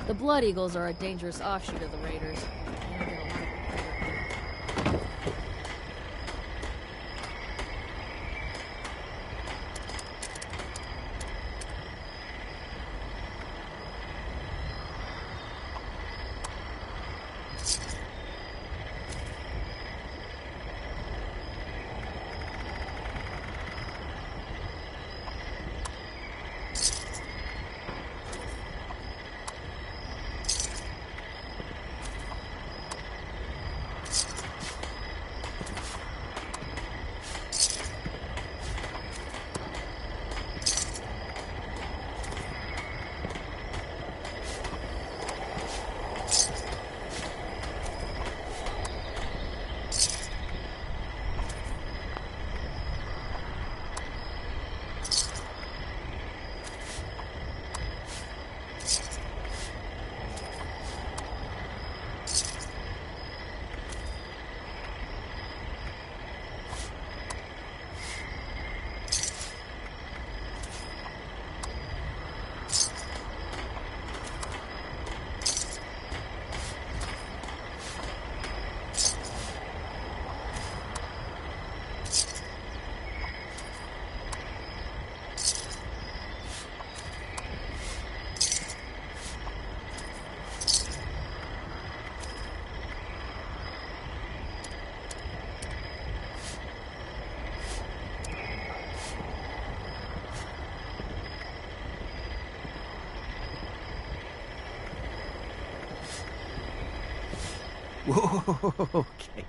The Blood Eagles are a dangerous offshoot of the Raiders. They don't get a lot of credit. Whoa, okay.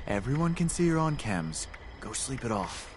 Everyone can see you're on chems. Go sleep it off.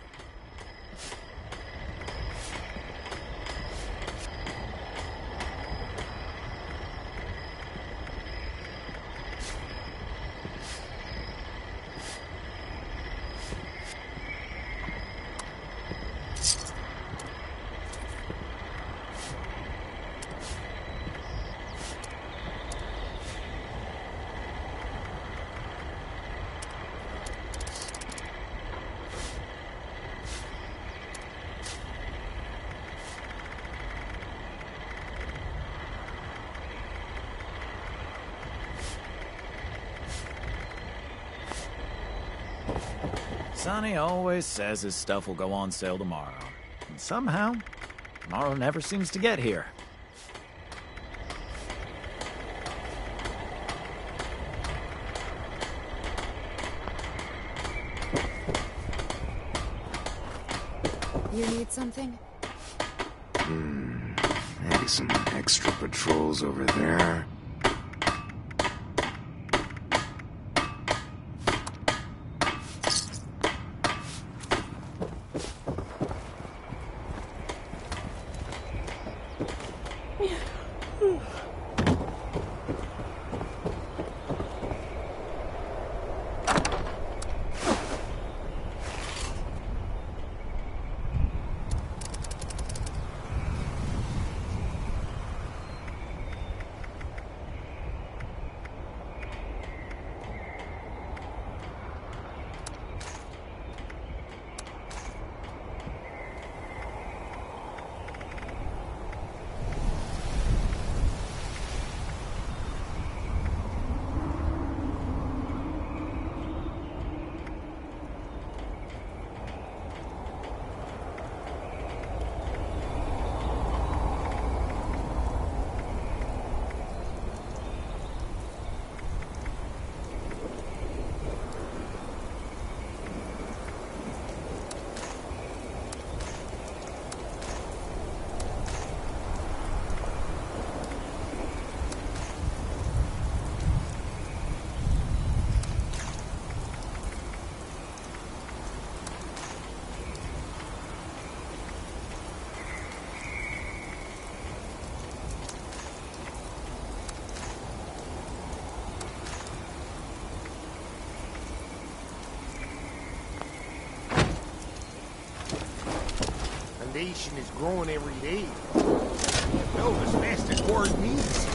Sonny always says his stuff will go on sale tomorrow. And somehow, tomorrow never seems to get here. You need something? Maybe some extra patrols over there. Nation is growing every day. Build as fast as Ward needs.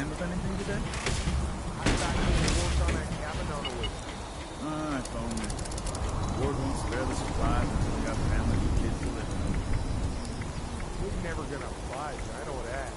hand with anything today? I thought you worked on that cabin on the way. If only. Ward won't spare the supplies until we got families and kids to live with. We're never gonna budge, I know that.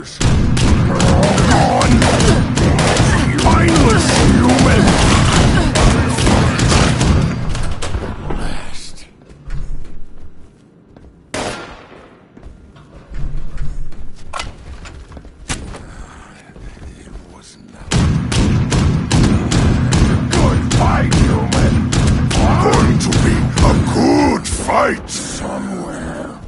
yours. Gone! Mindless human! Last. It wasn't that. Good fight, human! Going to be a good fight! Somewhere.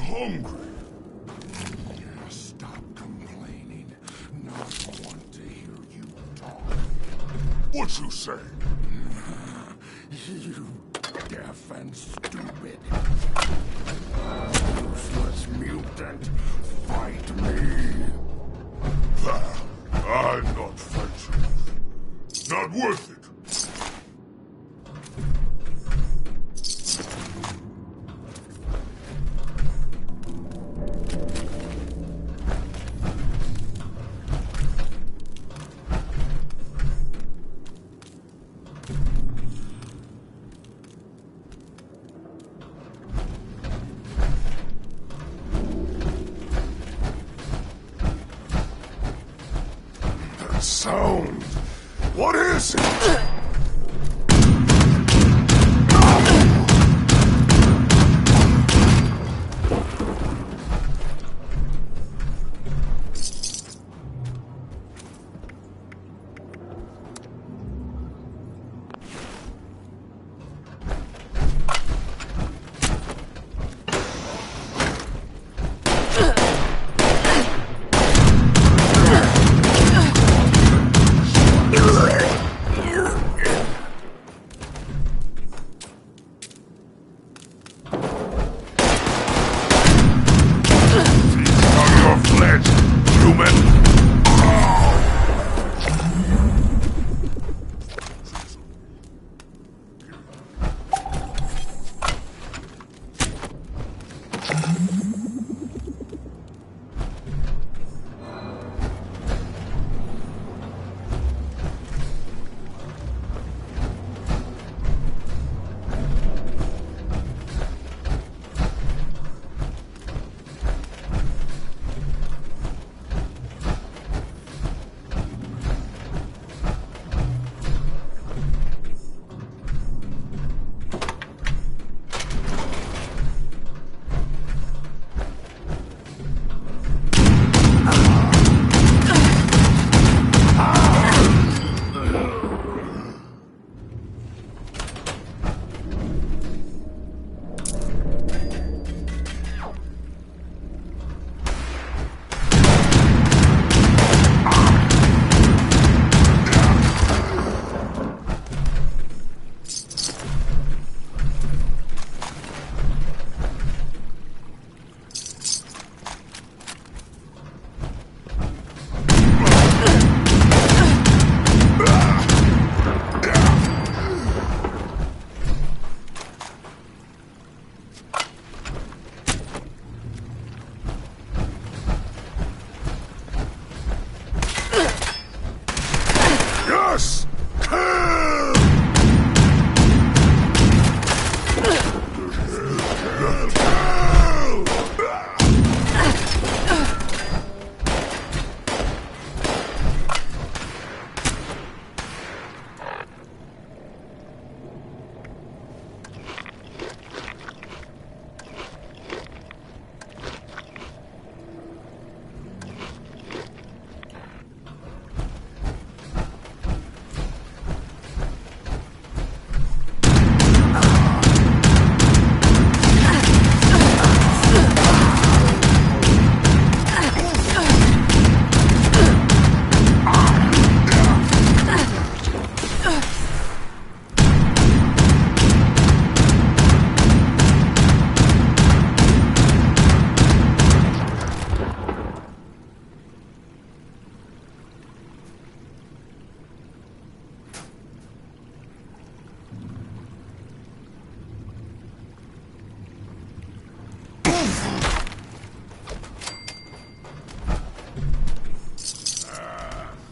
Hungry. Stop complaining. Not want to hear you talk. What you say? You deaf and stupid. Useless mutant. Fight me. I'm not fighting. Not worth it. Sound. What is it?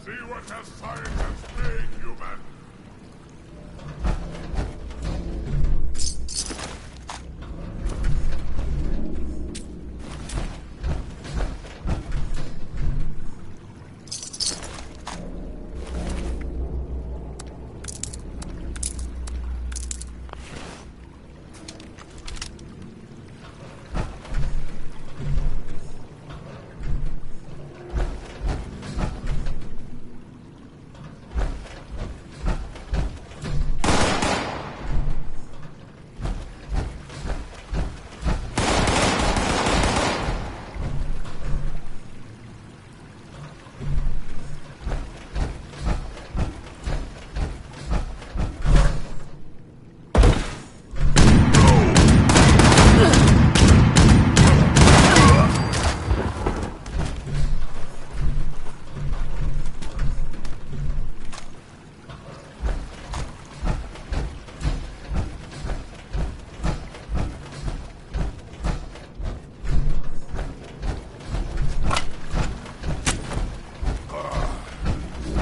See what the scientists made, human!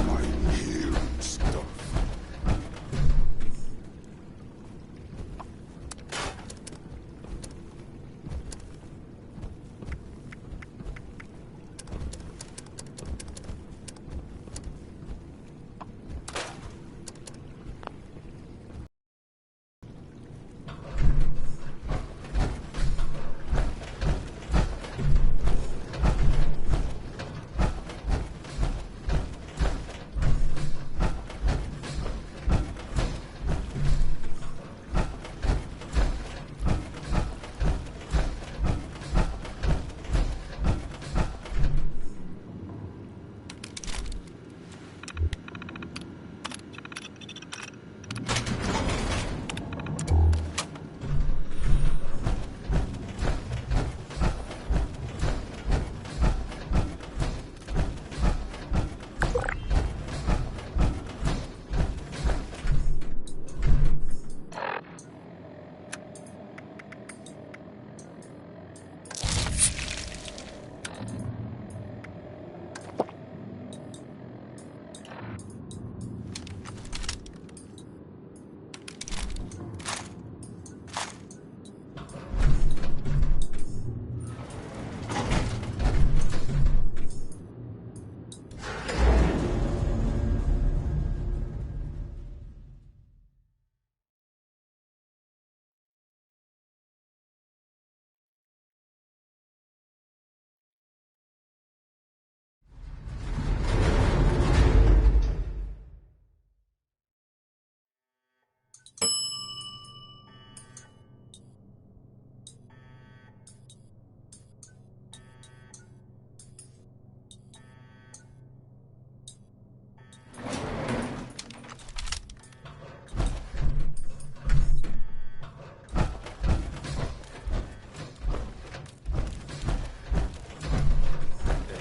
I'm hearing stuff.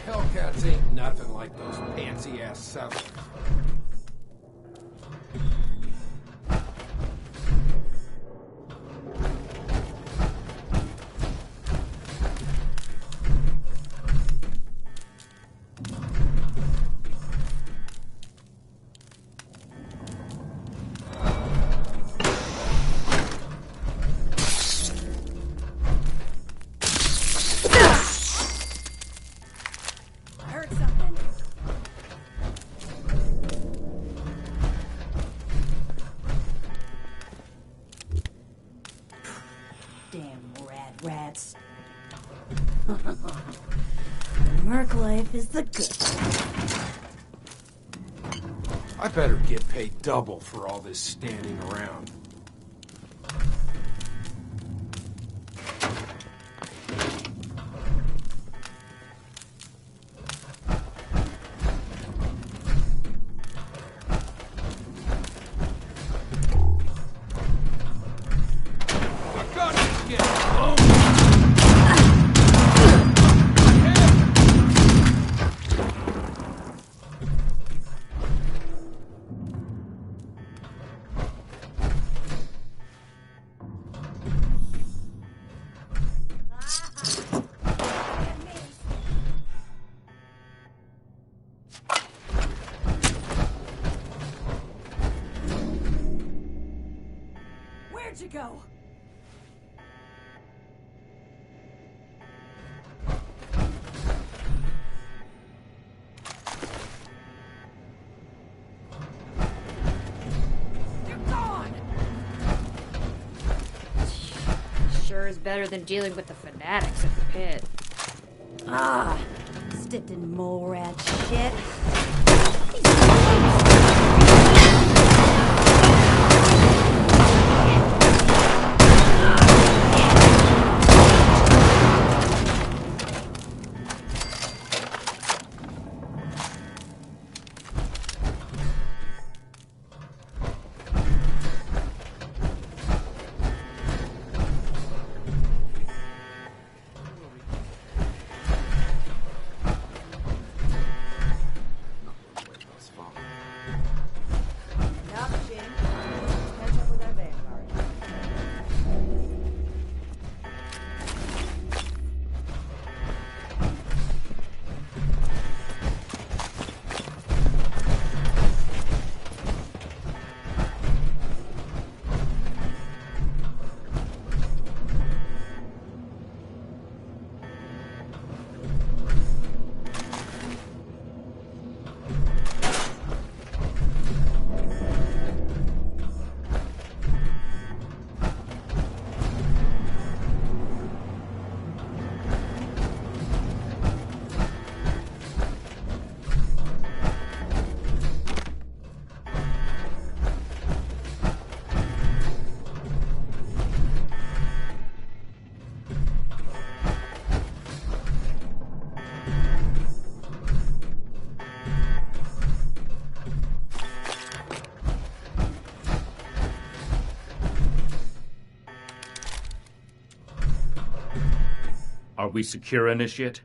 Hellcats ain't nothing like those fancy-ass settlers. Damn rats. Merc life is the good stuff. I better get paid double for all this standing around. Where'd you go? You're gone! Sure is better than dealing with the fanatics at the pit. Ah, stepped in mole rat shit. Are we secure, Initiate?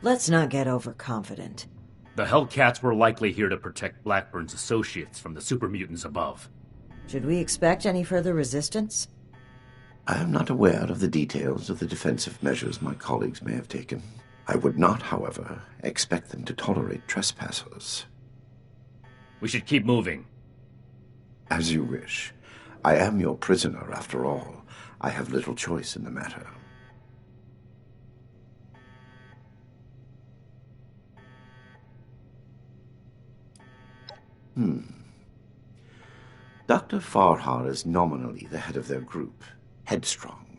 Let's not get overconfident. The Hellcats were likely here to protect Blackburn's associates from the super mutants above. Should we expect any further resistance? I am not aware of the details of the defensive measures my colleagues may have taken. I would not, however, expect them to tolerate trespassers. We should keep moving. As you wish. I am your prisoner, after all. I have little choice in the matter. Dr. Farhar is nominally the head of their group, Headstrong,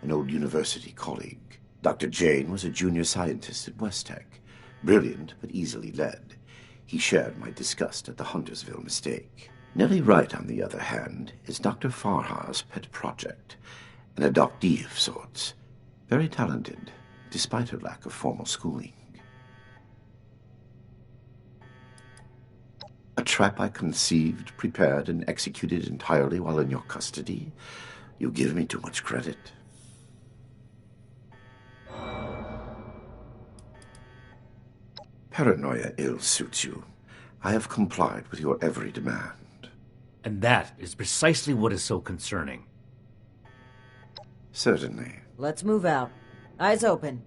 an old university colleague. Dr. Jane was a junior scientist at Westtech, brilliant but easily led. He shared my disgust at the Huntersville mistake. Nellie Wright, on the other hand, is Dr. Farhar's pet project, an adoptee of sorts. Very talented, despite her lack of formal schooling. A trap I conceived, prepared, and executed entirely while in your custody? You give me too much credit. Paranoia ill suits you. I have complied with your every demand. And that is precisely what is so concerning. Certainly. Let's move out. Eyes open.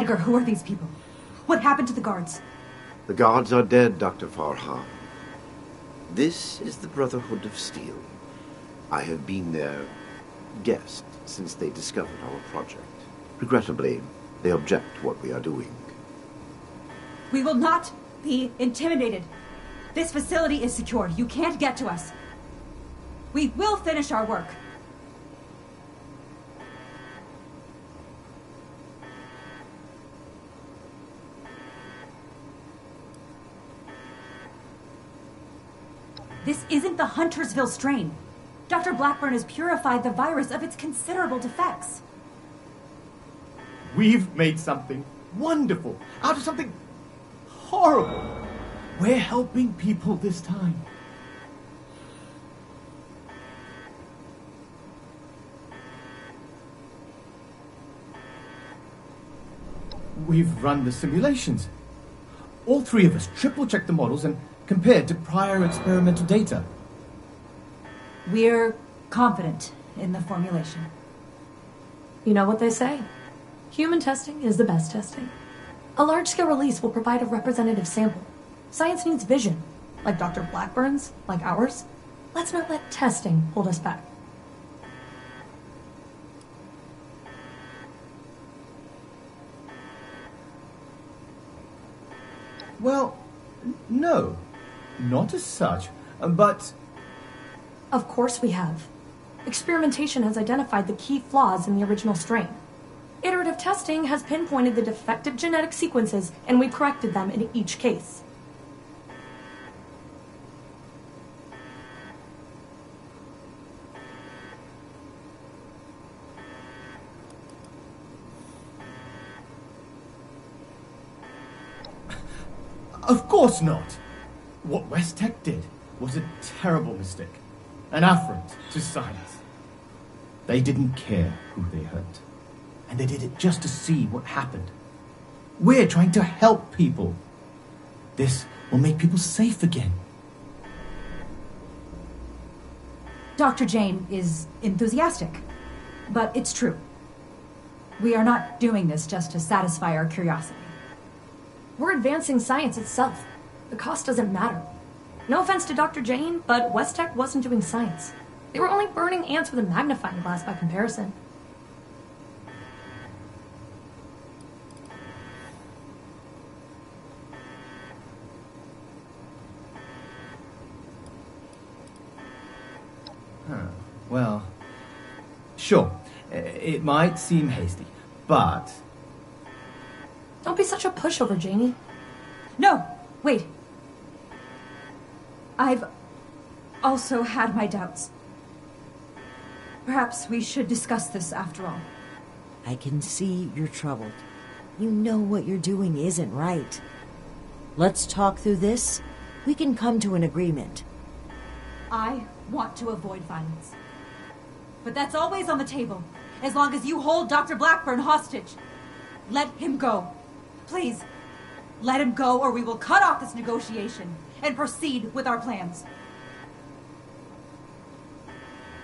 Edgar, who are these people? What happened to the guards? The guards are dead, Dr. Farhan. This is the Brotherhood of Steel. I have been their guest since they discovered our project. Regrettably, they object to what we are doing. We will not be intimidated. This facility is secure. You can't get to us. We will finish our work. This isn't the Huntersville strain. Dr. Blackburn has purified the virus of its considerable defects. We've made something wonderful out of something horrible. We're helping people this time. We've run the simulations. All three of us triple-checked the models and compared to prior experimental data. We're confident in the formulation. You know what they say? Human testing is the best testing. A large-scale release will provide a representative sample. Science needs vision, like Dr. Blackburn's, like ours. Let's not let testing hold us back. Well, no. Not as such, but... Of course we have. Experimentation has identified the key flaws in the original strain. Iterative testing has pinpointed the defective genetic sequences, and we've corrected them in each case. Of course not! What West Tech did was a terrible mistake, an affront to science. They didn't care who they hurt, and they did it just to see what happened. We're trying to help people. This will make people safe again. Dr. Jane is enthusiastic, but it's true. We are not doing this just to satisfy our curiosity. We're advancing science itself. The cost doesn't matter. No offense to Dr. Jane, but West Tech wasn't doing science. They were only burning ants with a magnifying glass by comparison. Well, sure. It might seem hasty, but... Don't be such a pushover, Janie. No, wait. I've also had my doubts. Perhaps we should discuss this after all. I can see you're troubled. You know what you're doing isn't right. Let's talk through this. We can come to an agreement. I want to avoid violence. But that's always on the table, as long as you hold Dr. Blackburn hostage. Let him go. Please, let him go, or we will cut off this negotiation and proceed with our plans.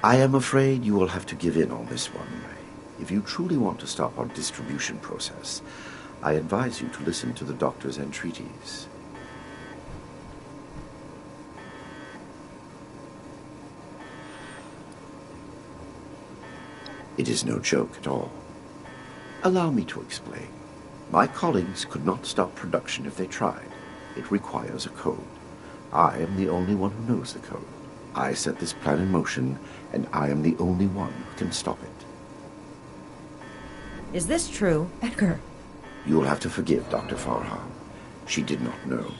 I am afraid you will have to give in on this one. If you truly want to stop our distribution process, I advise you to listen to the doctor's entreaties. It is no joke at all. Allow me to explain. My colleagues could not stop production if they tried. It requires a code. I am the only one who knows the code. I set this plan in motion, and I am the only one who can stop it. Is this true, Edgar? You will have to forgive Dr. Farhan. She did not know.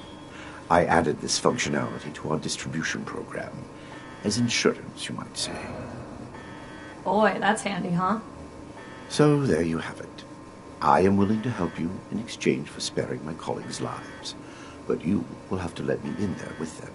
I added this functionality to our distribution program. As insurance, you might say. Boy, that's handy, huh? So there you have it. I am willing to help you in exchange for sparing my colleagues' lives, but you will have to let me in there with them.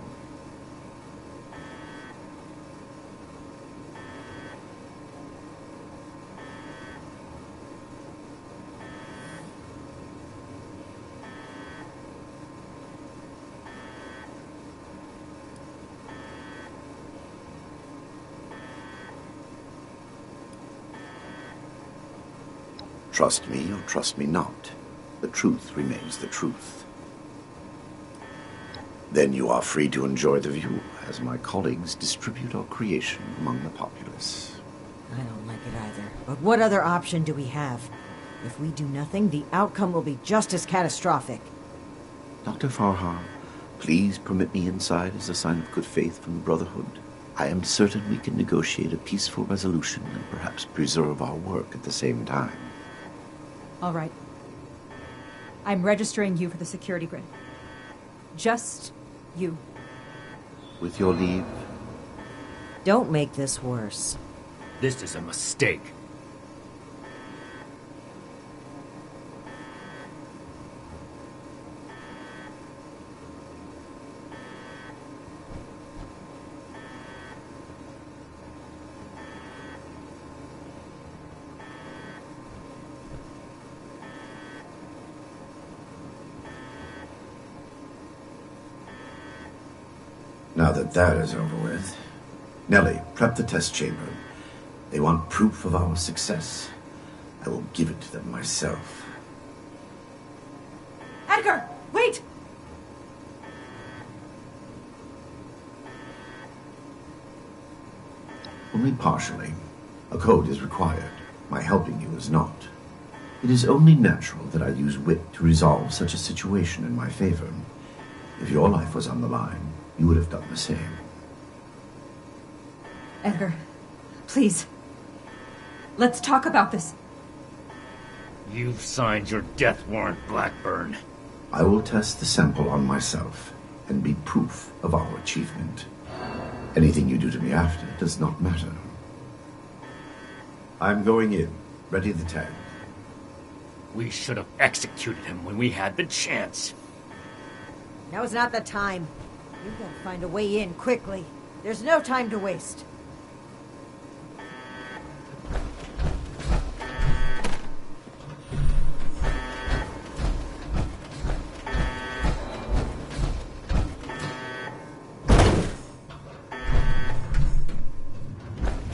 Trust me or trust me not. the truth remains the truth. Then you are free to enjoy the view as my colleagues distribute our creation among the populace. I don't like it either. But what other option do we have? If we do nothing, the outcome will be just as catastrophic. Dr. Farhar, please permit me inside as a sign of good faith from the Brotherhood. I am certain we can negotiate a peaceful resolution and perhaps preserve our work at the same time. All right. I'm registering you for the security grid. Just you. With your leave. Don't make this worse. This is a mistake. Now that that is over with, Nellie, prep the test chamber. They want proof of our success. I will give it to them myself. Edgar, wait! Only partially. A code is required. My helping you is not. It is only natural that I use wit to resolve such a situation in my favor. If your life was on the line, you would have done the same. Edgar, please. Let's talk about this. You've signed your death warrant, Blackburn. I will test the sample on myself and be proof of our achievement. Anything you do to me after does not matter. I'm going in. Ready the tag. We should have executed him when we had the chance. Now is not the time. You gotta find a way in quickly. There's no time to waste.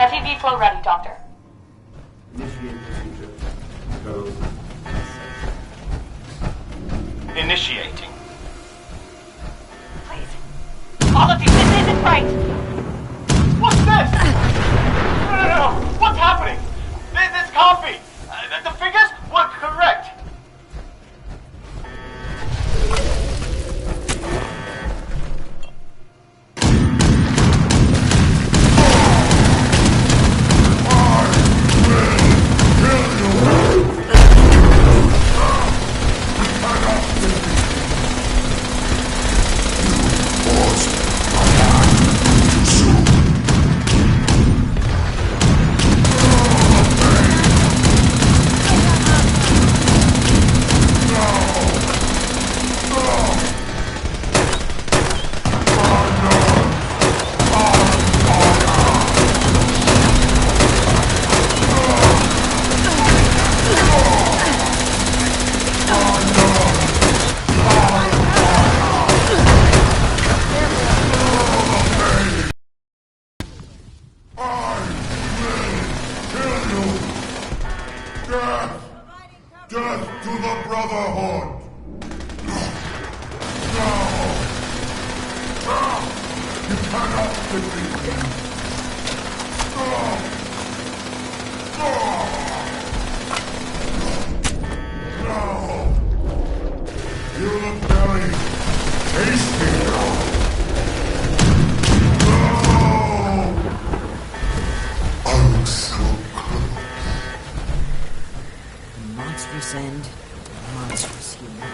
FEV flow ready, Doctor. Initiate procedure. Code. Initiating. Quality, this isn't right! What's this? No. What's happening? This can't be. The figures were correct. Death to the Brotherhood! You cannot defeat me! No! You look very tasty! I look so close. Monstrous end, monstrous human.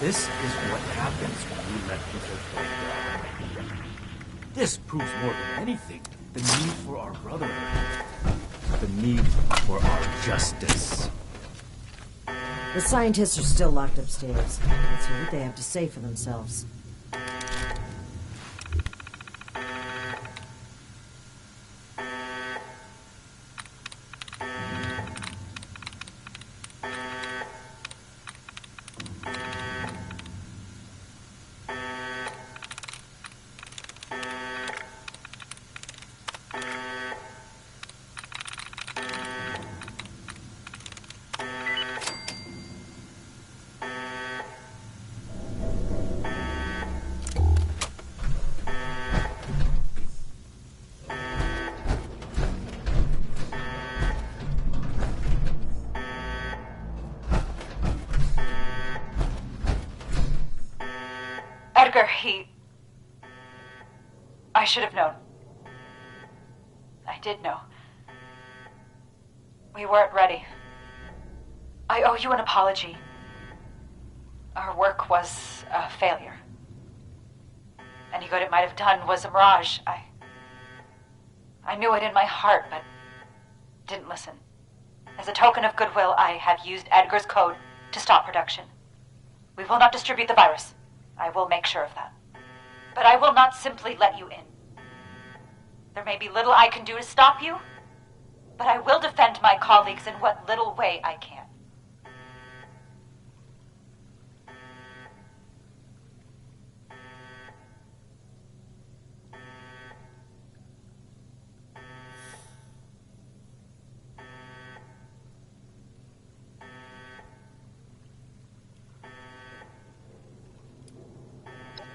This is what happens when we let people play God. This proves more than anything the need for our brotherhood. The need for our justice. The scientists are still locked upstairs. Let's hear what they have to say for themselves. Edgar, I should have known. I did know. We weren't ready. I owe you an apology. Our work was a failure. Any good it might have done was a mirage. I knew it in my heart, but didn't listen. As a token of goodwill, I have used Edgar's code to stop production. We will not distribute the virus. I will make sure of that. But I will not simply let you in. There may be little I can do to stop you, but I will defend my colleagues in what little way I can.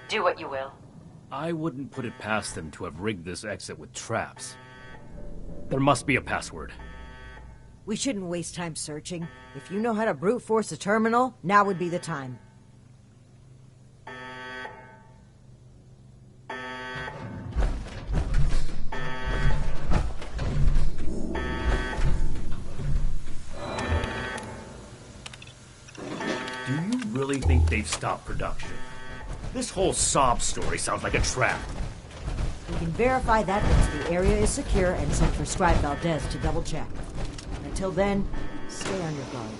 Do what you will. I wouldn't put it past them to have rigged this exit with traps. There must be a password. We shouldn't waste time searching. If you know how to brute force a terminal, now would be the time. Do you really think they've stopped production? This whole sob story sounds like a trap. We can verify that once the area is secure and send for Scribe Valdez to double check. Until then, stay on your guard.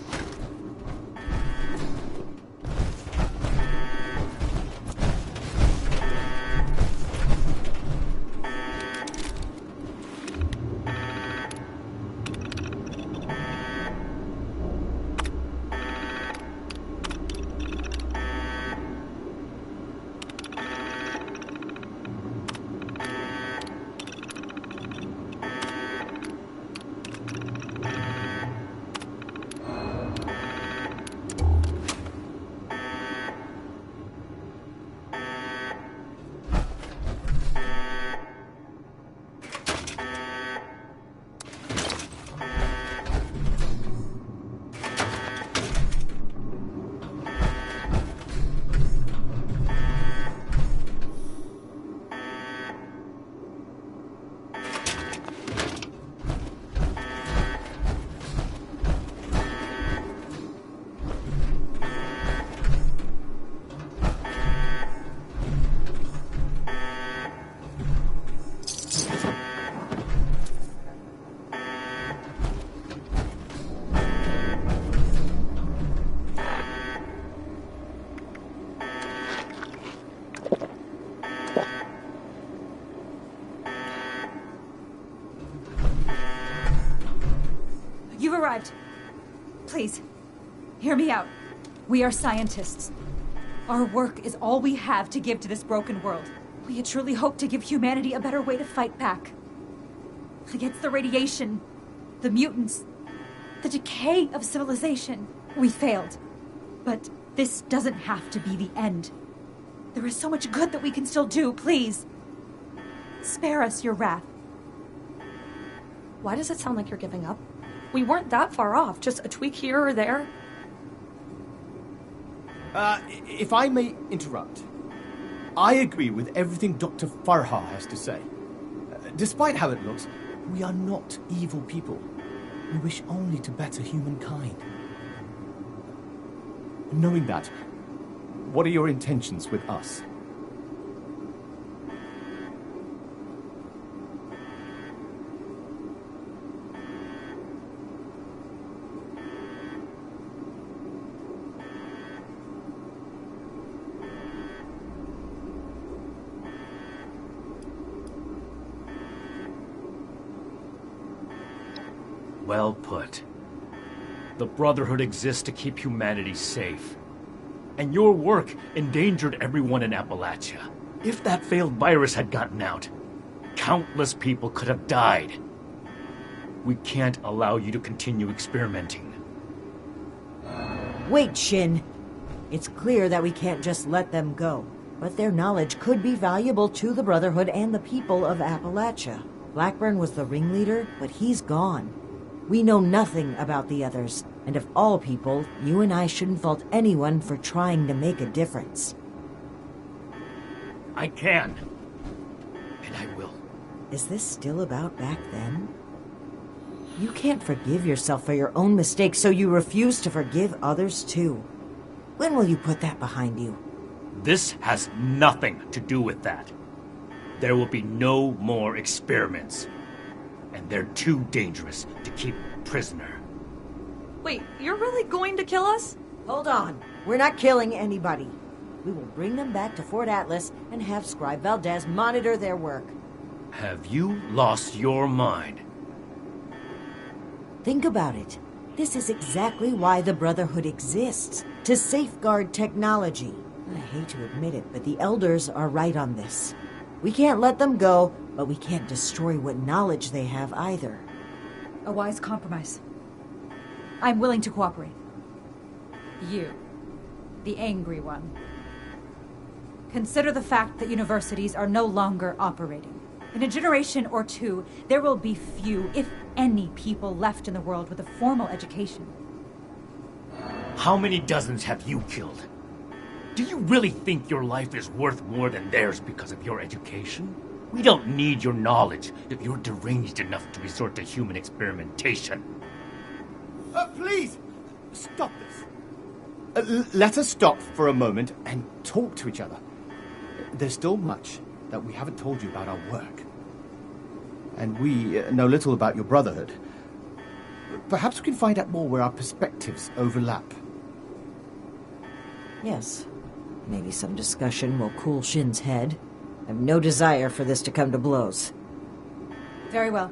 You've arrived. Please, hear me out. We are scientists. Our work is all we have to give to this broken world. We had truly hoped to give humanity a better way to fight back. Against the radiation, the mutants, the decay of civilization. We failed. But this doesn't have to be the end. There is so much good that we can still do, please. Spare us your wrath. Why does it sound like you're giving up? We weren't that far off, just a tweak here or there. If I may interrupt, I agree with everything Dr. Farha has to say. Despite how it looks, we are not evil people. We wish only to better humankind. Knowing that, what are your intentions with us? Well put. The Brotherhood exists to keep humanity safe. And your work endangered everyone in Appalachia. If that failed virus had gotten out, countless people could have died. We can't allow you to continue experimenting. Wait, Shin. It's clear that we can't just let them go. But their knowledge could be valuable to the Brotherhood and the people of Appalachia. Blackburn was the ringleader, but he's gone. We know nothing about the others, and of all people, you and I shouldn't fault anyone for trying to make a difference. I can. And I will. Is this still about back then? You can't forgive yourself for your own mistakes, so you refuse to forgive others too. When will you put that behind you? This has nothing to do with that. There will be no more experiments. And they're too dangerous to keep prisoner. Wait, you're really going to kill us? Hold on. We're not killing anybody. We will bring them back to Fort Atlas and have Scribe Valdez monitor their work. Have you lost your mind? Think about it. This is exactly why the Brotherhood exists. To safeguard technology. I hate to admit it, but the Elders are right on this. We can't let them go, but we can't destroy what knowledge they have either. A wise compromise. I'm willing to cooperate. You, the angry one. Consider the fact that universities are no longer operating. In a generation or two, there will be few, if any, people left in the world with a formal education. How many dozens have you killed? Do you really think your life is worth more than theirs because of your education? We don't need your knowledge if you're deranged enough to resort to human experimentation. Please, stop this. Let us stop for a moment and talk to each other. There's still much that we haven't told you about our work. And we know little about your Brotherhood. Perhaps we can find out more where our perspectives overlap. Yes. Maybe some discussion will cool Shin's head. I have no desire for this to come to blows. Very well.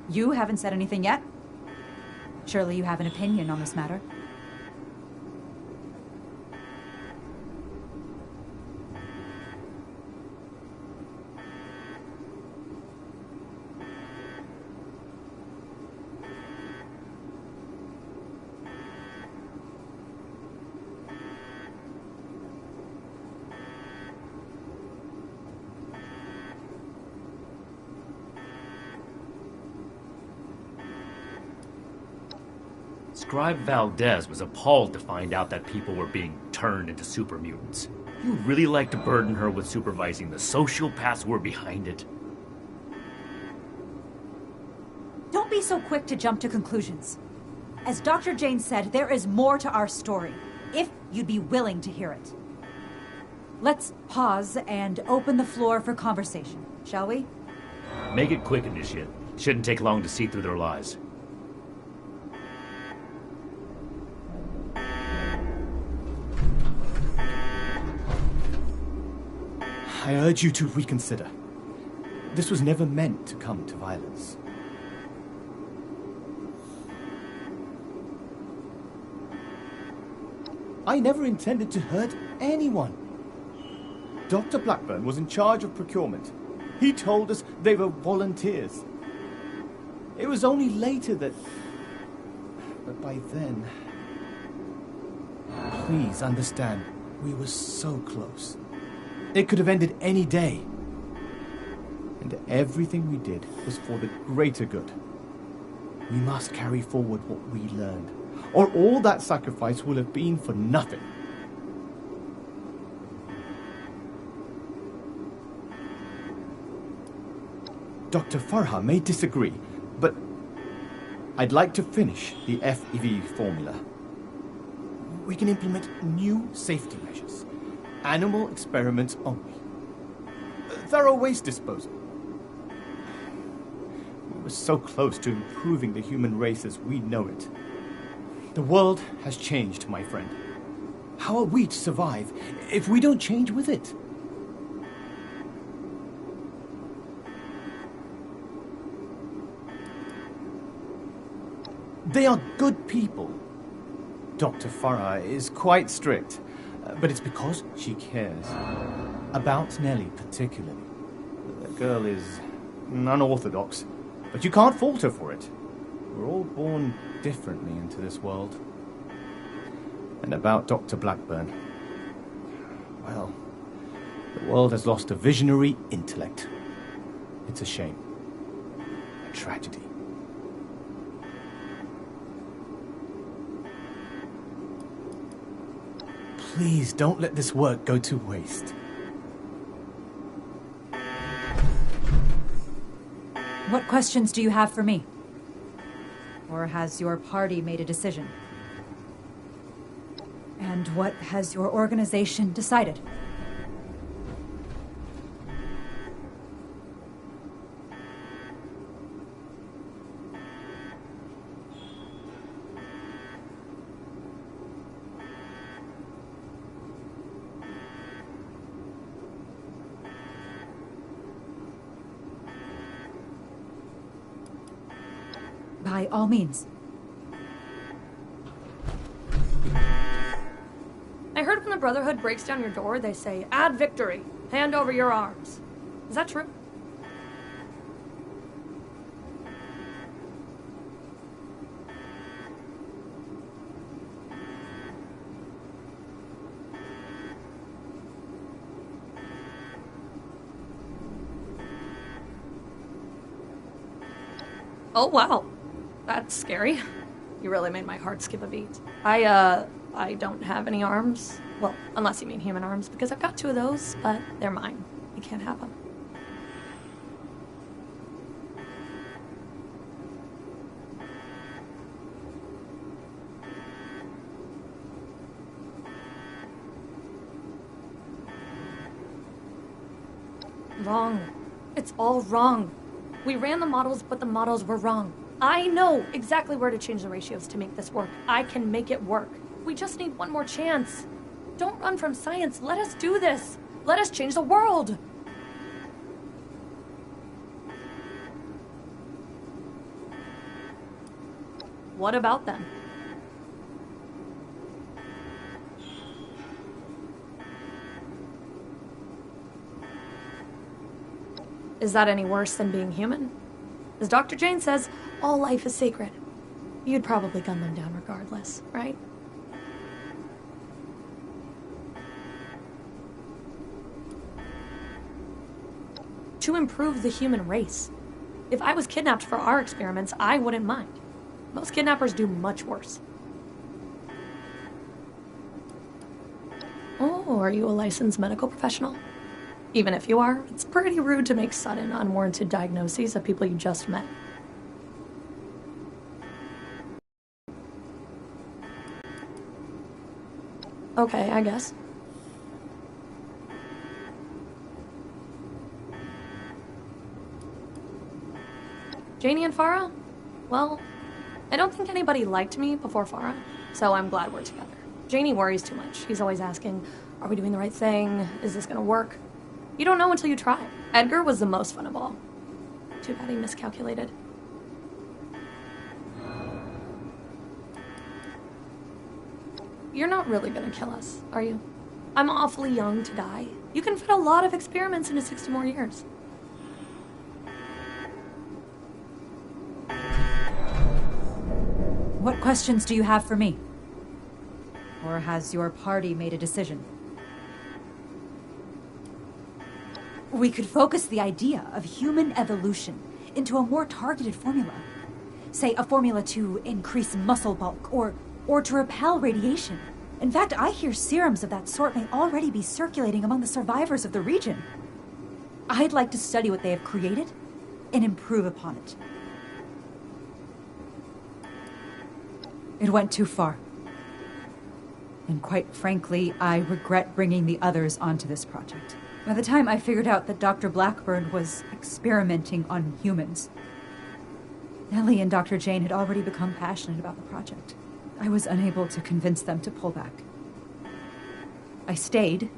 You haven't said anything yet. Surely you have an opinion on this matter. Scribe Valdez was appalled to find out that people were being turned into super mutants. You'd really like to burden her with supervising the sociopaths who were behind it? Don't be so quick to jump to conclusions. As Dr. Jane said, there is more to our story, if you'd be willing to hear it. Let's pause and open the floor for conversation, shall we? Make it quick, Initiate. Shouldn't take long to see through their lies. I urge you to reconsider. This was never meant to come to violence. I never intended to hurt anyone. Dr. Blackburn was in charge of procurement. He told us they were volunteers. It was only later that... But by then... Please understand, we were so close. It could have ended any day. And everything we did was for the greater good. We must carry forward what we learned, or all that sacrifice will have been for nothing. Dr. Farha may disagree, but I'd like to finish the FEV formula. We can implement new safety measures. Animal experiments only. Thorough waste disposal. We were so close to improving the human race as we know it. The world has changed, my friend. How are we to survive if we don't change with it? They are good people. Dr. Farah is quite strict. But it's because she cares. About Nellie, particularly. The girl is unorthodox, but you can't fault her for it. We're all born differently into this world. And about Dr. Blackburn, well, the world has lost a visionary intellect. It's a shame. A tragedy. Please don't let this work go to waste. What questions do you have for me? Or has your party made a decision? And what has your organization decided? By all means. I heard when the Brotherhood breaks down your door, they say, "Add victory. Hand over your arms." Is that true? Oh, wow. That's scary. You really made my heart skip a beat. I don't have any arms. Well, unless you mean human arms, because I've got 2 of those, but they're mine. You can't have them. Wrong. It's all wrong. We ran the models, but the models were wrong. I know exactly where to change the ratios to make this work. I can make it work. We just need one more chance. Don't run from science. Let us do this. Let us change the world. What about them? Is that any worse than being human? As Dr. Jane says, all life is sacred. You'd probably gun them down regardless, right? To improve the human race. If I was kidnapped for our experiments, I wouldn't mind. Most kidnappers do much worse. Oh, are you a licensed medical professional? Even if you are, it's pretty rude to make sudden, unwarranted diagnoses of people you just met. Okay, I guess. Janie and Farah? Well, I don't think anybody liked me before Farah, so I'm glad we're together. Janie worries too much. He's always asking, are we doing the right thing? Is this gonna work? You don't know until you try. Edgar was the most fun of all. Too bad he miscalculated. You're not really gonna kill us, are you? I'm awfully young to die. You can fit a lot of experiments into 60 more years. What questions do you have for me? Or has your party made a decision? We could focus the idea of human evolution into a more targeted formula. Say, a formula to increase muscle bulk or to repel radiation. In fact, I hear serums of that sort may already be circulating among the survivors of the region. I'd like to study what they have created and improve upon it. It went too far. And quite frankly, I regret bringing the others onto this project. By the time I figured out that Dr. Blackburn was experimenting on humans, Ellie and Dr. Jane had already become passionate about the project. I was unable to convince them to pull back. I stayed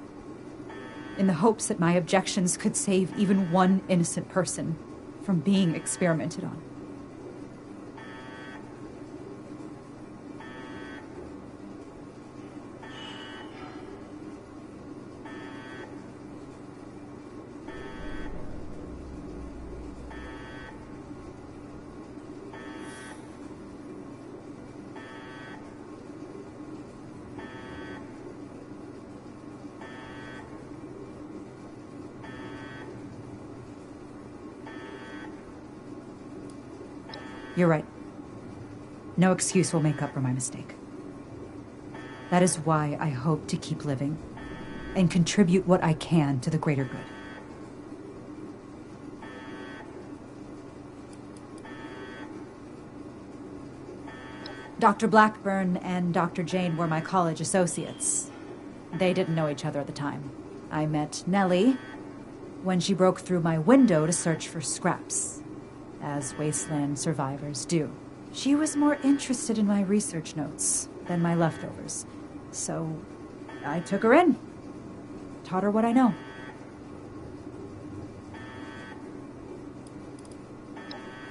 in the hopes that my objections could save even one innocent person from being experimented on. You're right. No excuse will make up for my mistake. That is why I hope to keep living and contribute what I can to the greater good. Dr. Blackburn and Dr. Jane were my college associates. They didn't know each other at the time. I met Nellie when she broke through my window to search for scraps, as wasteland survivors do. She was more interested in my research notes than my leftovers, so I took her in, taught her what I know.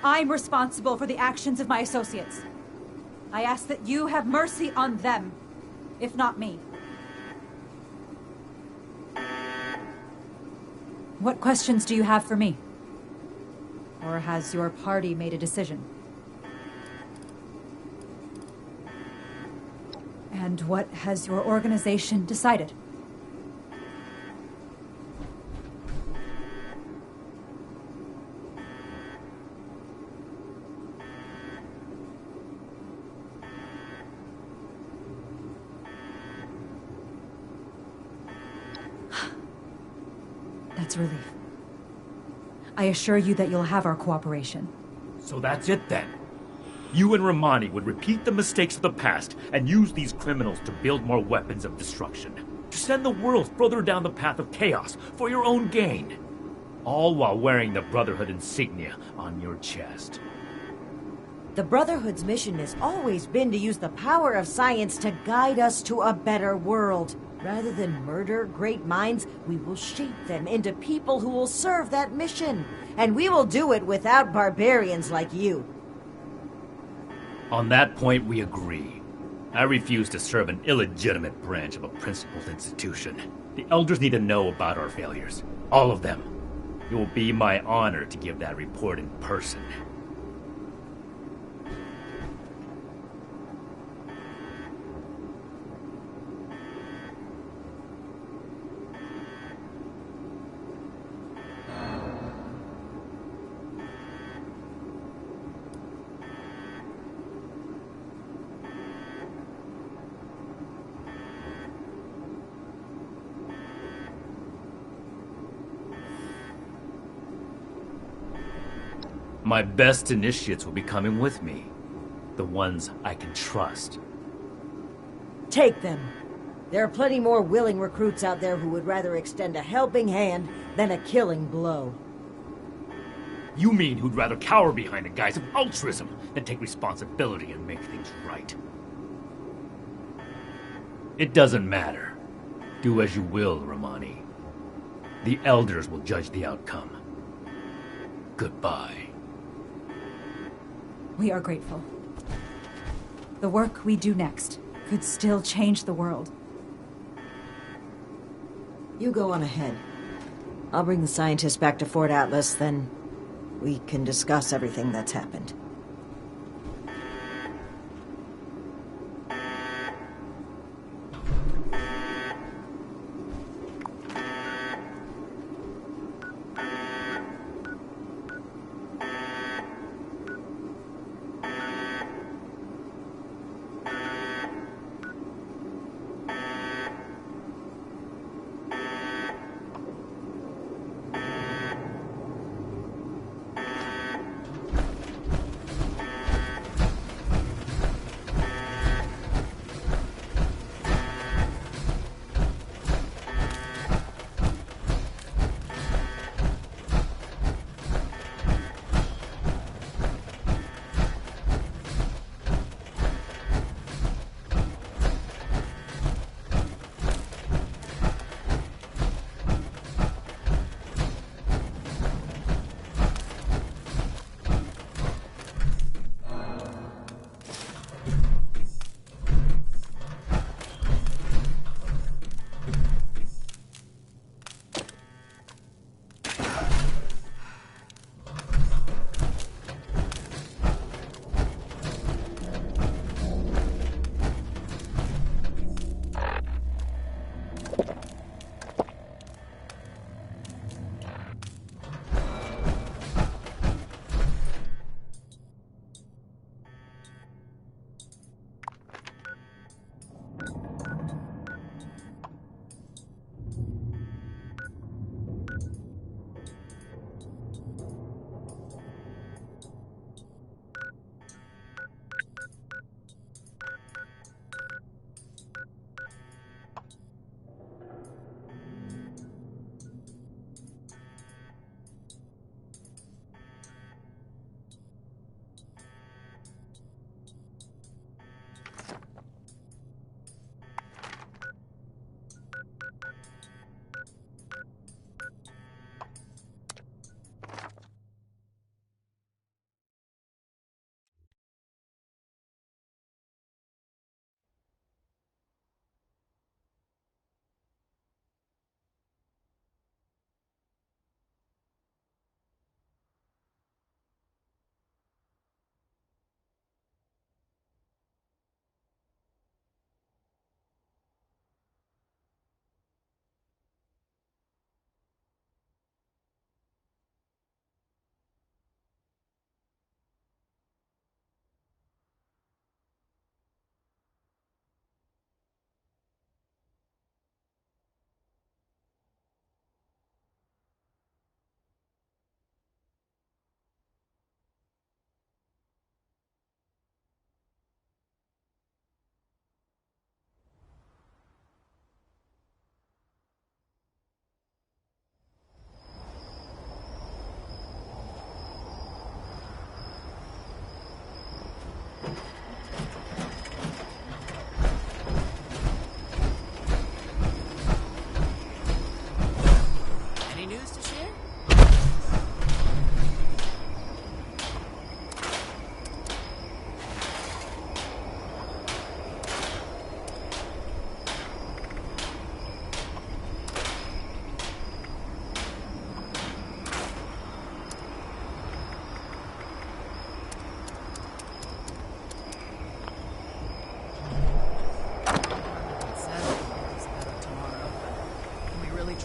I'm responsible for the actions of my associates. I ask that you have mercy on them, if not me. What questions do you have for me? Or has your party made a decision? And what has your organization decided? That's relief. I assure you that you'll have our cooperation. So that's it then. You and Romani would repeat the mistakes of the past and use these criminals to build more weapons of destruction. To send the world further down the path of chaos for your own gain. All while wearing the Brotherhood insignia on your chest. The Brotherhood's mission has always been to use the power of science to guide us to a better world. Rather than murder great minds, we will shape them into people who will serve that mission. And we will do it without barbarians like you. On that point, we agree. I refuse to serve an illegitimate branch of a principled institution. The Elders need to know about our failures. All of them. It will be my honor to give that report in person. My best initiates will be coming with me. The ones I can trust. Take them. There are plenty more willing recruits out there who would rather extend a helping hand than a killing blow. You mean who'd rather cower behind the guise of altruism than take responsibility and make things right? It doesn't matter. Do as you will, Romani. The Elders will judge the outcome. Goodbye. We are grateful. The work we do next could still change the world. You go on ahead. I'll bring the scientists back to Fort Atlas, then we can discuss everything that's happened.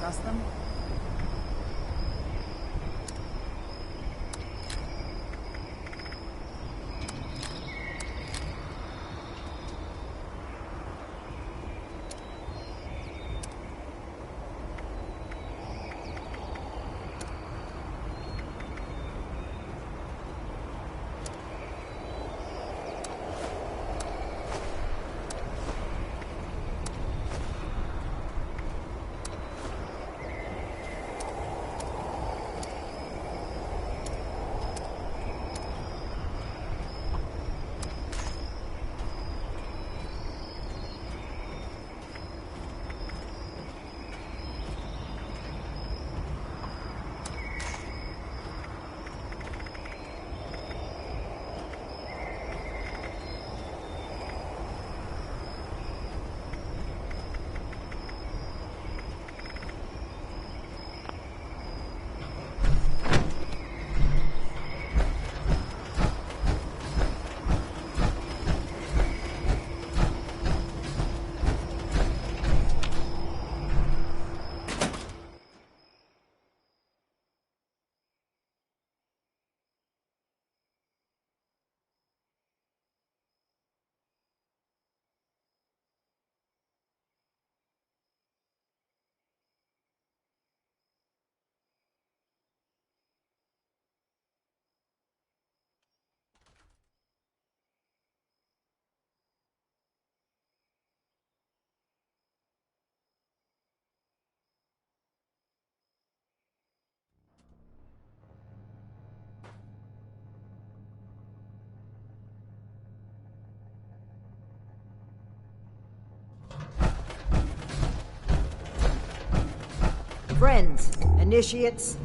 trust them? Friends, initiates,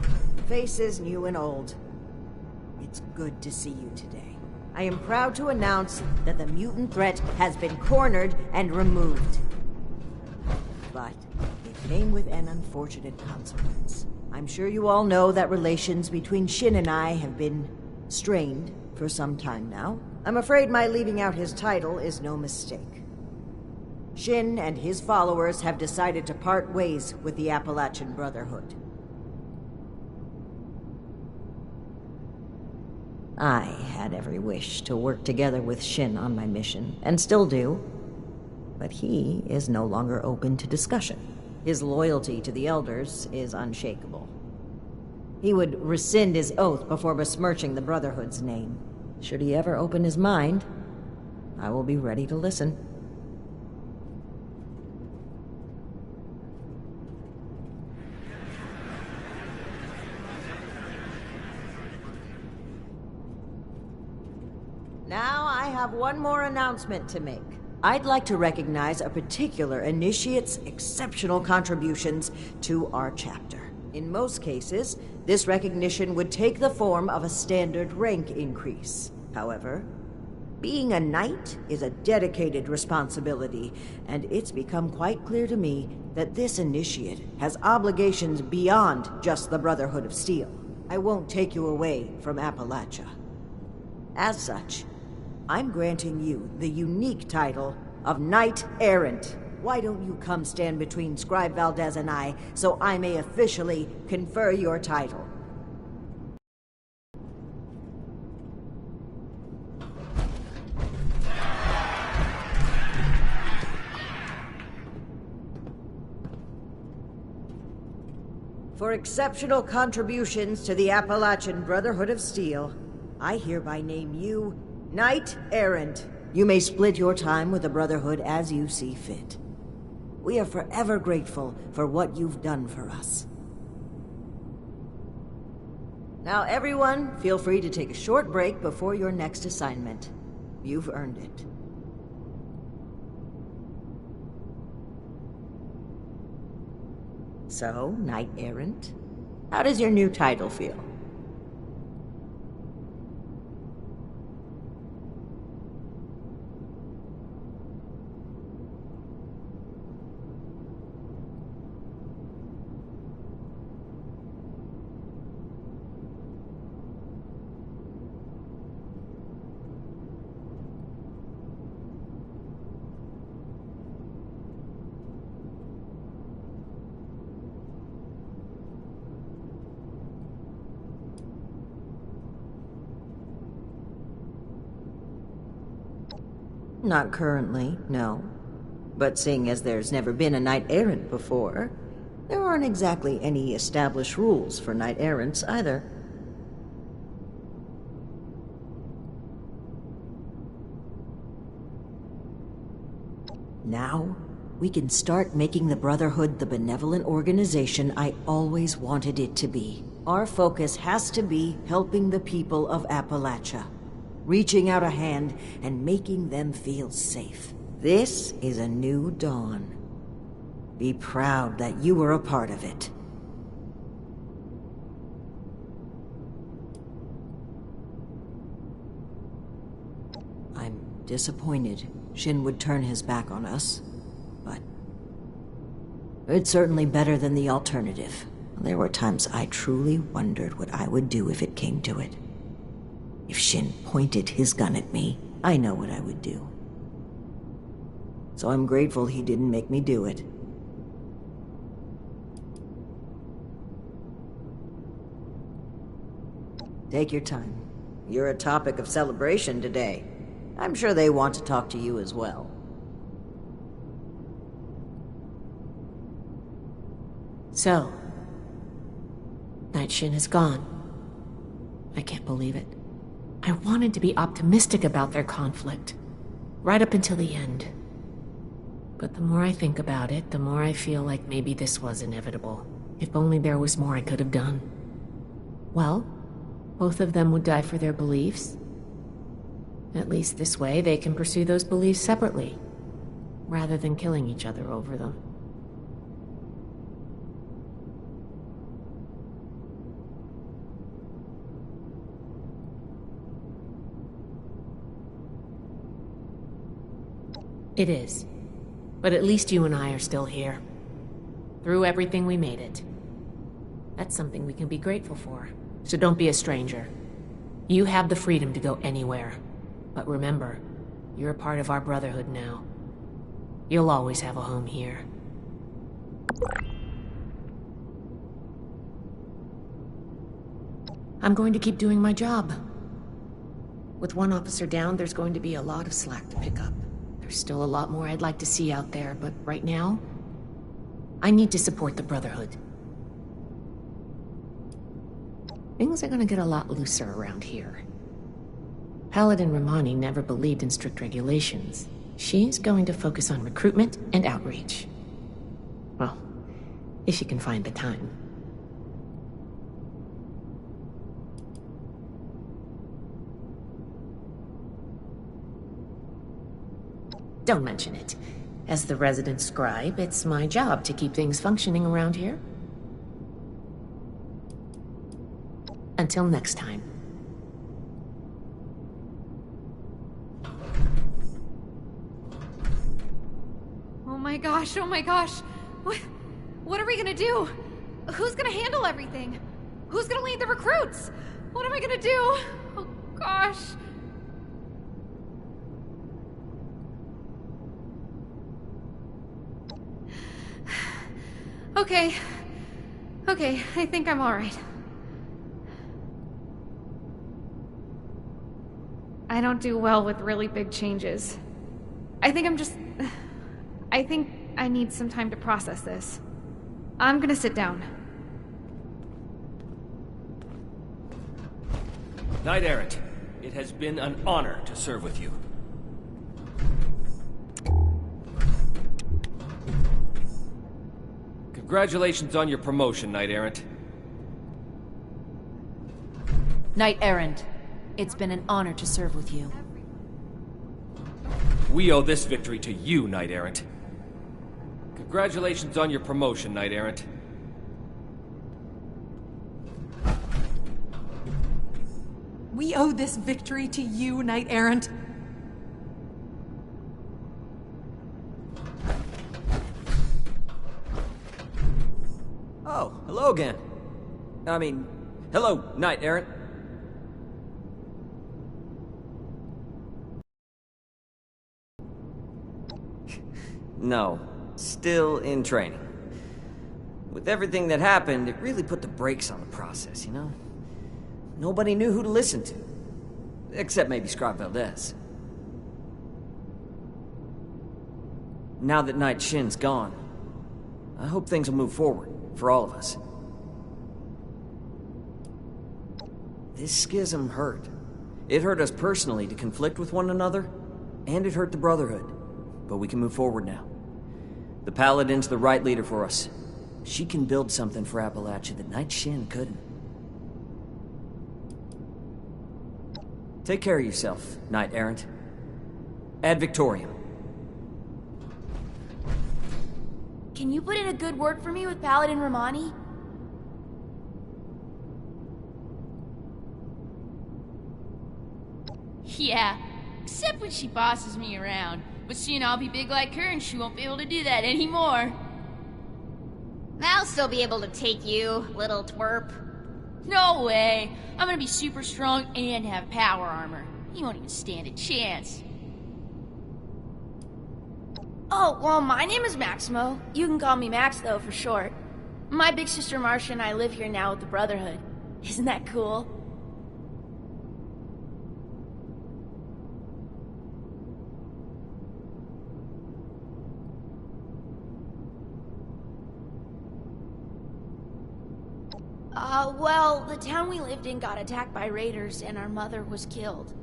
faces new and old. It's good to see you today. I am proud to announce that the mutant threat has been cornered and removed. But it came with an unfortunate consequence. I'm sure you all know that relations between Shin and I have been strained for some time now. I'm afraid my leaving out his title is no mistake. Shin and his followers have decided to part ways with the Appalachian Brotherhood. I had every wish to work together with Shin on my mission, and still do. But he is no longer open to discussion. His loyalty to the Elders is unshakable. He would rescind his oath before besmirching the Brotherhood's name. Should he ever open his mind, I will be ready to listen. Now I have one more announcement to make. I'd like to recognize a particular initiate's exceptional contributions to our chapter. In most cases, this recognition would take the form of a standard rank increase. However, being a knight is a dedicated responsibility, and it's become quite clear to me that this initiate has obligations beyond just the Brotherhood of Steel. I won't take you away from Appalachia. As such, I'm granting you the unique title of Knight Errant. Why don't you come stand between Scribe Valdez and I, so I may officially confer your title? For exceptional contributions to the Appalachian Brotherhood of Steel, I hereby name you Knight Errant. You may split your time with the Brotherhood as you see fit. We are forever grateful for what you've done for us. Now everyone, feel free to take a short break before your next assignment. You've earned it. So, Knight Errant, how does your new title feel? Not currently, no. But seeing as there's never been a knight errant before, there aren't exactly any established rules for knight errants either. Now, we can start making the Brotherhood the benevolent organization I always wanted it to be. Our focus has to be helping the people of Appalachia, reaching out a hand and making them feel safe. This is a new dawn. Be proud that you were a part of it. I'm disappointed Shin would turn his back on us, but it's certainly better than the alternative. There were times I truly wondered what I would do if it came to it. If Shin pointed his gun at me, I know what I would do. So I'm grateful he didn't make me do it. Take your time. You're a topic of celebration today. I'm sure they want to talk to you as well. So, Knight Shin is gone. I can't believe it. I wanted to be optimistic about their conflict, right up until the end. But the more I think about it, the more I feel like maybe this was inevitable. If only there was more I could have done. Well, both of them would die for their beliefs. At least this way, they can pursue those beliefs separately, rather than killing each other over them. It is. But at least you and I are still here. Through everything, we made it. That's something we can be grateful for. So don't be a stranger. You have the freedom to go anywhere. But remember, you're a part of our Brotherhood now. You'll always have a home here. I'm going to keep doing my job. With one officer down, there's going to be a lot of slack to pick up. There's still a lot more I'd like to see out there, but right now, I need to support the Brotherhood. Things are gonna get a lot looser around here. Paladin Romani never believed in strict regulations. She's going to focus on recruitment and outreach. Well, if she can find the time. Don't mention it. As the resident scribe, it's my job to keep things functioning around here. Until next time. Oh my gosh, oh my gosh. What are we gonna do? Who's gonna handle everything? Who's gonna lead the recruits? What am I gonna do? Oh gosh. Okay. Okay, I think I'm alright. I don't do well with really big changes. I think I need some time to process this. I'm gonna sit down. Knight Errant, it has been an honor to serve with you. Congratulations on your promotion, Knight Errant. Knight Errant, it's been an honor to serve with you. We owe this victory to you, Knight Errant. Congratulations on your promotion, Knight Errant. We owe this victory to you, Knight Errant. Oh, hello again. Hello, Knight Errant. No, still in training. With everything that happened, it really put the brakes on the process, you know? Nobody knew who to listen to. Except maybe Scribe Valdez. now that Knight Shin's gone, I hope things will move forward for all of us. This schism hurt. It hurt us personally to conflict with one another, and it hurt the Brotherhood. But we can move forward now. The Paladin's the right leader for us. She can build something for Appalachia that Knight Shin couldn't. Take care of yourself, Knight Errant. Ad Victoriam. Can you put in a good word for me with Paladin Romani? Yeah, except when she bosses me around. But soon I'll be big like her and she won't be able to do that anymore. I'll still be able to take you, little twerp. No way! I'm gonna be super strong and have power armor. You won't even stand a chance. Oh, well, my name is Maximo. You can call me Max, though, for short. My big sister Marcia and I live here now with the Brotherhood. Isn't that cool? Well, the town we lived in got attacked by raiders and our mother was killed.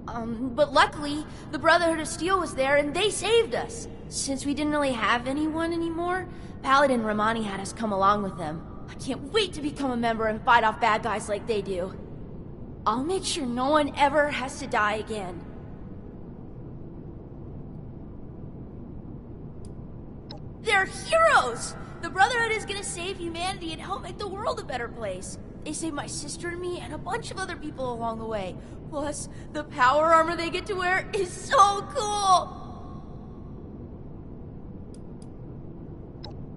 But luckily, the Brotherhood of Steel was there and they saved us. Since we didn't really have anyone anymore, Paladin Romani had us come along with them. I can't wait to become a member and fight off bad guys like they do. I'll make sure no one ever has to die again. They're heroes! The Brotherhood is gonna save humanity and help make the world a better place. They saved my sister and me and a bunch of other people along the way. Plus, the power armor they get to wear is so cool!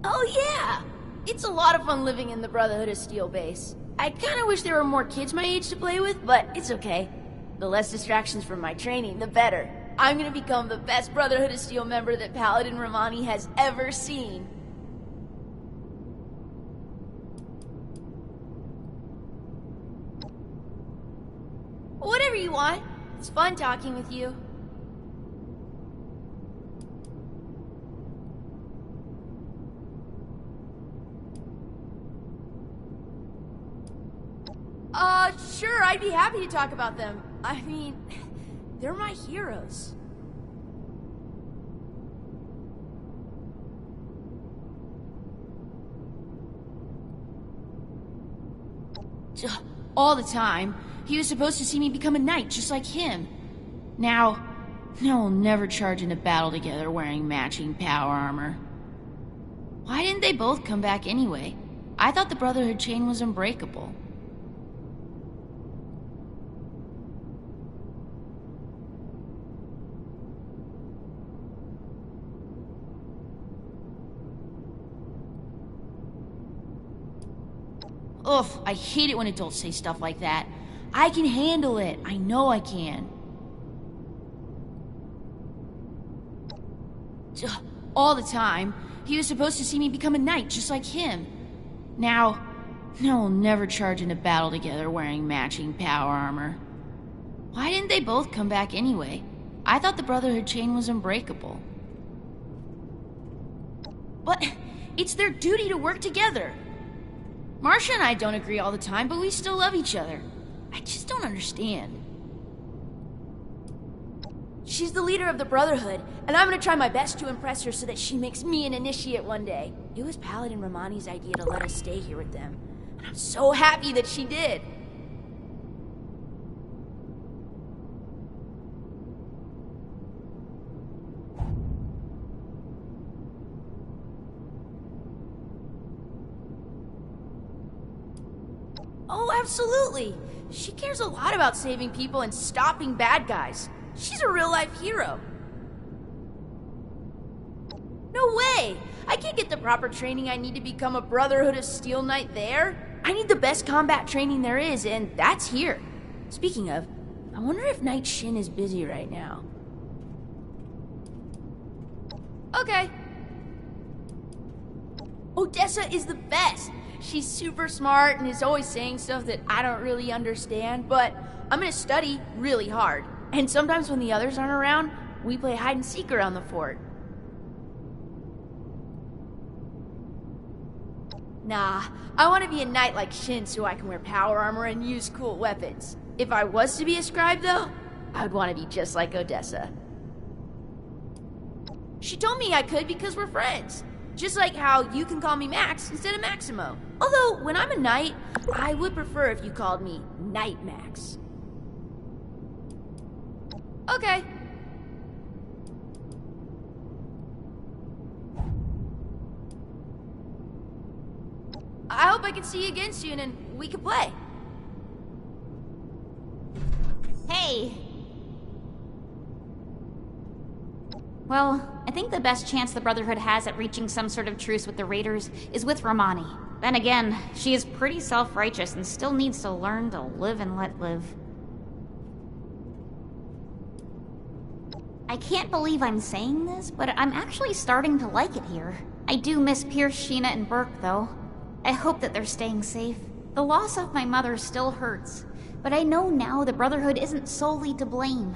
Oh yeah! It's a lot of fun living in the Brotherhood of Steel base. I kinda wish there were more kids my age to play with, but it's okay. The less distractions from my training, the better. I'm gonna become the best Brotherhood of Steel member that Paladin Romani has ever seen. Whatever you want. It's fun talking with you. Sure, I'd be happy to talk about them. I mean, they're my heroes. All the time. He was supposed to see me become a knight, just like him. Now we'll never charge into battle together wearing matching power armor. Why didn't they both come back anyway? I thought the Brotherhood chain was unbreakable. Ugh, I hate it when adults say stuff like that. I can handle it. I know I can. All the time. He was supposed to see me become a knight, just like him. Now we'll never charge into battle together wearing matching power armor. Why didn't they both come back anyway? I thought the Brotherhood chain was unbreakable. But it's their duty to work together. Marcia and I don't agree all the time, but we still love each other. I just don't understand. She's the leader of the Brotherhood, and I'm gonna try my best to impress her so that she makes me an initiate one day. It was Paladin Romani's idea to let us stay here with them, and I'm so happy that she did. Oh, absolutely! She cares a lot about saving people and stopping bad guys. She's a real-life hero. No way! I can't get the proper training I need to become a Brotherhood of Steel Knight there. I need the best combat training there is, and that's here. Speaking of, I wonder if Knight Shin is busy right now. Okay. Odessa is the best! She's super smart and is always saying stuff that I don't really understand, but I'm gonna study really hard. And sometimes when the others aren't around, we play hide and seek around the fort. Nah, I want to be a knight like Shin so I can wear power armor and use cool weapons. If I was to be a scribe, though, I would want to be just like Odessa. She told me I could because we're friends. Just like how you can call me Max instead of Maximo. Although, when I'm a knight, I would prefer if you called me Knight Max. Okay. I hope I can see you again soon and we can play. Hey! Well, I think the best chance the Brotherhood has at reaching some sort of truce with the Raiders is with Romani. Then again, she is pretty self-righteous and still needs to learn to live and let live. I can't believe I'm saying this, but I'm actually starting to like it here. I do miss Pierce, Sheena, and Burke, though. I hope that they're staying safe. The loss of my mother still hurts, but I know now the Brotherhood isn't solely to blame.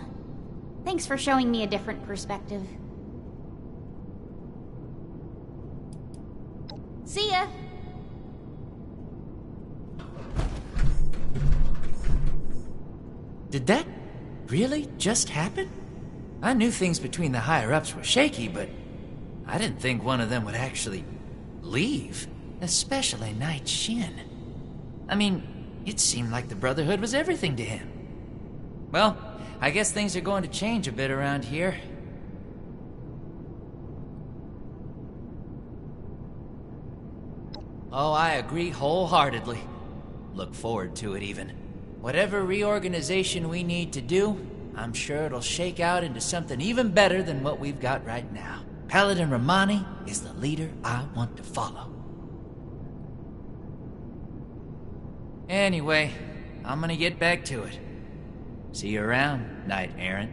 Thanks for showing me a different perspective. See ya! Did that really just happen? I knew things between the higher-ups were shaky, but I didn't think one of them would actually leave. Especially Knight Shin. I mean, it seemed like the Brotherhood was everything to him. Well, I guess things are going to change a bit around here. Oh, I agree wholeheartedly. Look forward to it, even. Whatever reorganization we need to do, I'm sure it'll shake out into something even better than what we've got right now. Paladin Romani is the leader I want to follow. Anyway, I'm gonna get back to it. See you around, Knight Errant.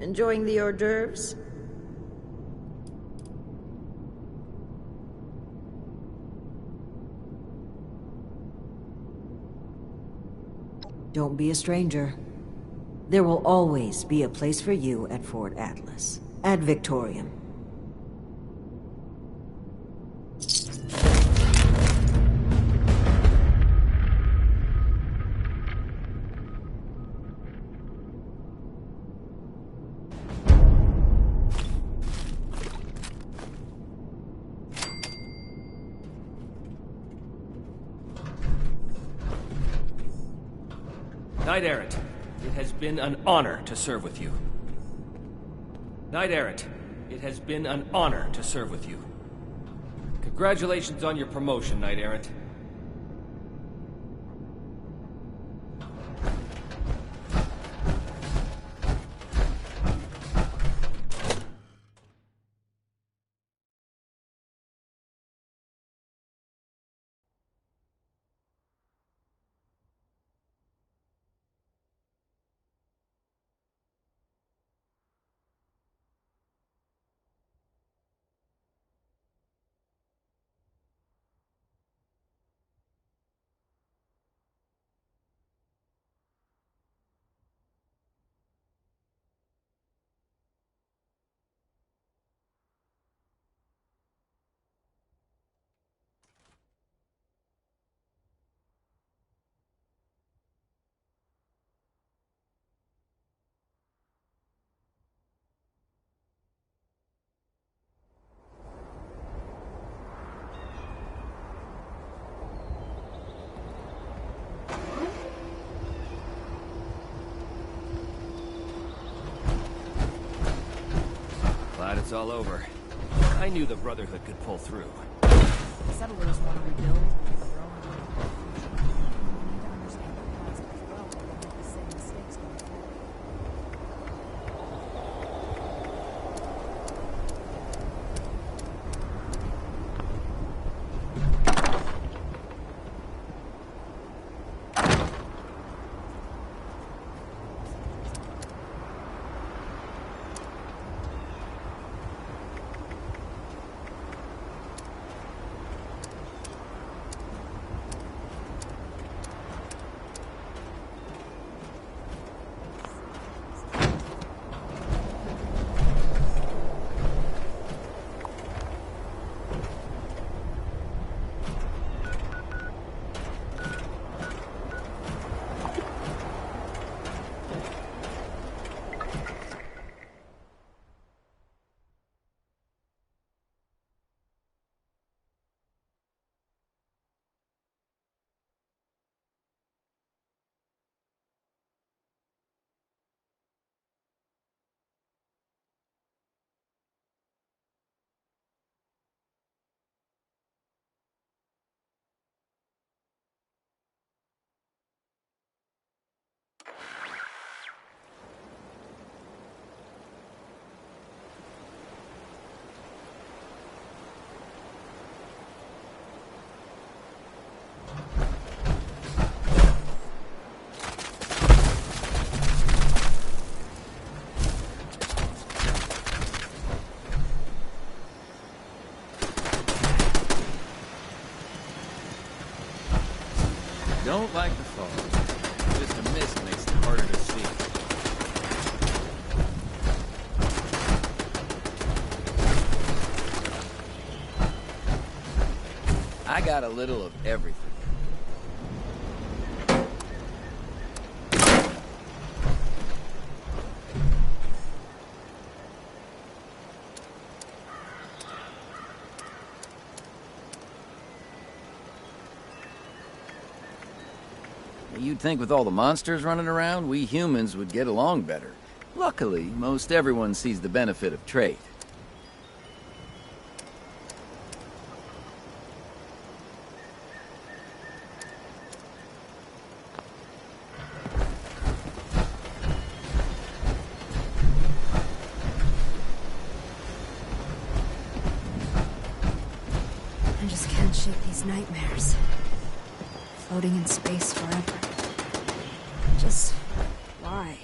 Enjoying the hors d'oeuvres? Don't be a stranger. There will always be a place for you at Fort Atlas. Ad Victoriam. Knight Errant, it has been an honor to serve with you. Knight Errant, it has been an honor to serve with you. Congratulations on your promotion, Knight Errant. Glad it's all over. I knew the Brotherhood could pull through. Settlers want to rebuild. don't like the fog. Just a mist makes it harder to see. I got a little of everything. You'd think with all the monsters running around, we humans would get along better. Luckily, most everyone sees the benefit of trade. I just can't shake these nightmares. Floating in space forever. Just why?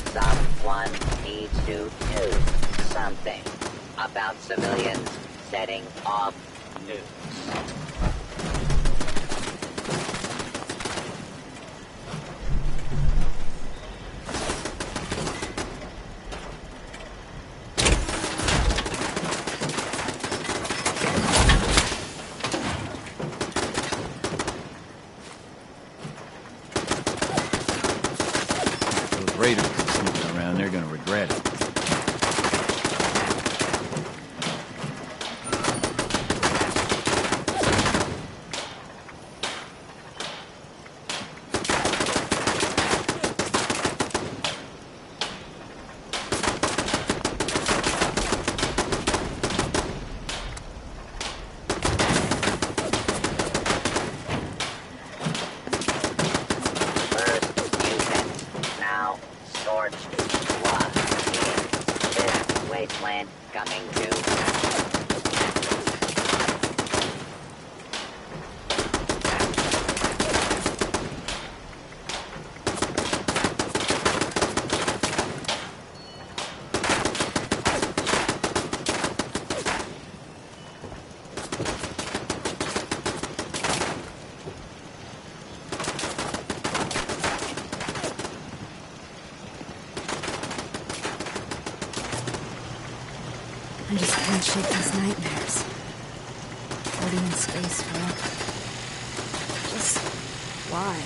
Someone needs to do something about civilians setting off nukes. Those raiders are snooping around, they're gonna regret it. Wasteland coming to. I just can't shake these nightmares. Floating in space forever. Just why?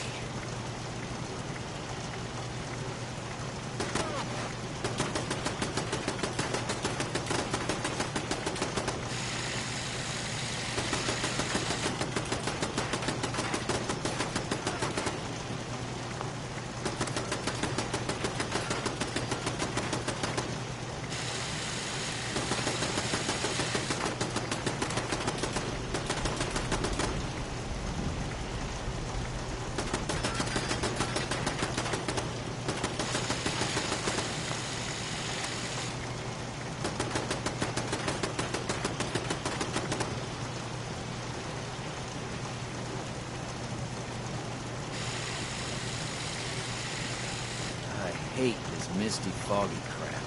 I hate this misty, foggy crap.